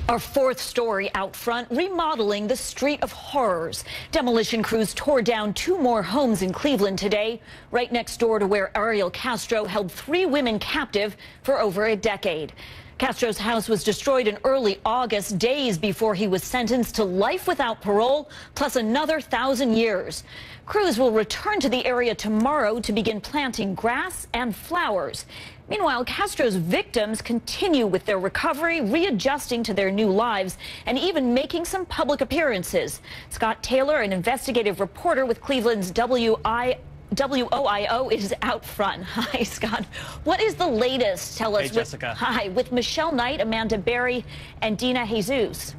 Our fourth story out front, remodeling the Street of Horrors. Demolition crews tore down 2 more homes in Cleveland today, right next door to where Ariel Castro held 3 women captive for over a decade. Castro's house was destroyed in early August, days before he was sentenced to life without parole, plus another 1,000 years. Crews will return to the area tomorrow to begin planting grass and flowers. Meanwhile, Castro's victims continue with their recovery, readjusting to their new lives, and even making some public appearances. Scott Taylor, an investigative reporter with Cleveland's WOIO, is out front. Hi, Scott. What is the latest? Tell us. Hey, Jessica. Hi, with Michelle Knight, Amanda Berry, and Dina Jesus.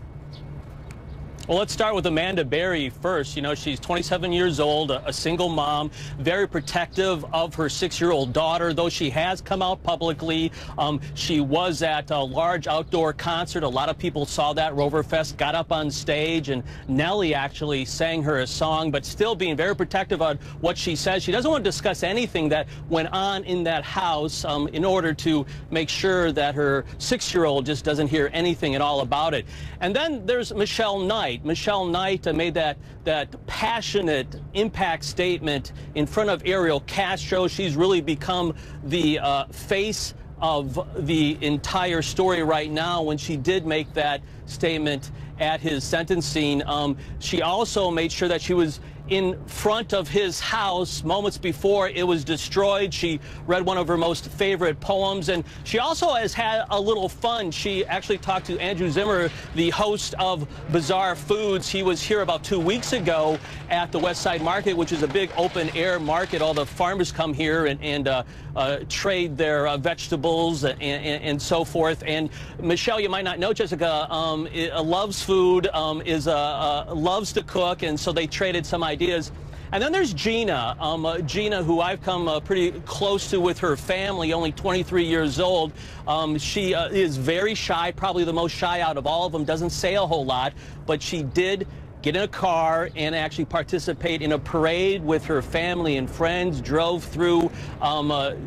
Well, let's start with Amanda Berry first. You know, she's 27 years old, a single mom, very protective of her 6-year-old daughter, though she has come out publicly. She was at a large outdoor concert. A lot of people saw that. Roverfest got up on stage, and Nelly actually sang her a song, but still being very protective on what she says. She doesn't want to discuss anything that went on in that house in order to make sure that her 6-year-old just doesn't hear anything at all about it. And then there's Michelle Knight. Michelle Knight made that passionate impact statement in front of Ariel Castro. She's really become the face of the entire story right now when she did make that statement at his sentencing. She also made sure that she was in front of his house moments before it was destroyed. She read one of her most favorite poems, and she also has had a little fun. She actually talked to Andrew Zimmer, the host of Bizarre Foods. He was here about 2 weeks ago at the West Side Market, which is a big open-air market. All the farmers come here and trade their vegetables and so forth. And Michelle, you might not know, Jessica, loves food, loves to cook, and so they traded some ideas. And then there's Gina, Gina, who I've come pretty close to with her family, only 23 years old. She is very shy, probably the most shy out of all of them, doesn't say a whole lot, but she did get in a car and actually participate in a parade with her family and friends, drove through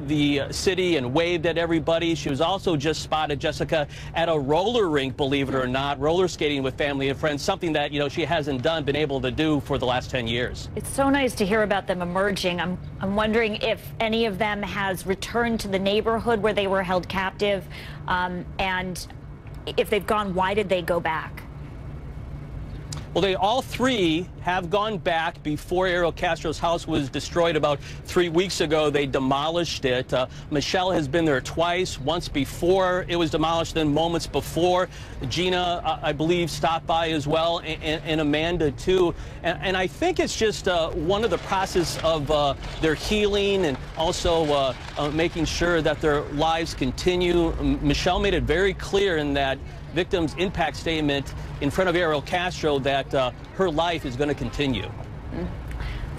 the city and waved at everybody. She was also just spotted, Jessica, at a roller rink, believe it or not, roller skating with family and friends, something that, you know, she hasn't been able to do for the last 10 years. It's so nice to hear about them emerging. I'm wondering if any of them has returned to the neighborhood where they were held captive, and if they've gone, why did they go back? Well, they all 3 have gone back before Ariel Castro's house was destroyed about 3 weeks ago. They demolished it. Michelle has been there twice, once before it was demolished, then moments before. Gina, I believe, stopped by as well, and Amanda, too. And I think it's just one of the process of their healing and also making sure that their lives continue. Michelle made it very clear in that victim's impact statement in front of Ariel Castro that her life is going to continue.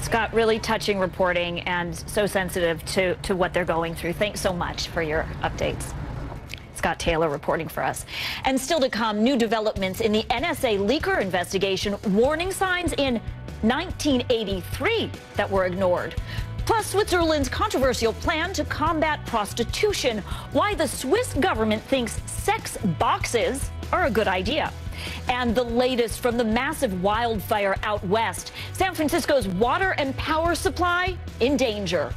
Scott, really touching reporting and so sensitive to what they're going through. Thanks so much for your updates. Scott Taylor reporting for us. And still to come, new developments in the NSA leaker investigation, warning signs in 1983 that were ignored. Plus, Switzerland's controversial plan to combat prostitution, why the Swiss government thinks sex boxes are a good idea. And the latest from the massive wildfire out west, San Francisco's water and power supply in danger.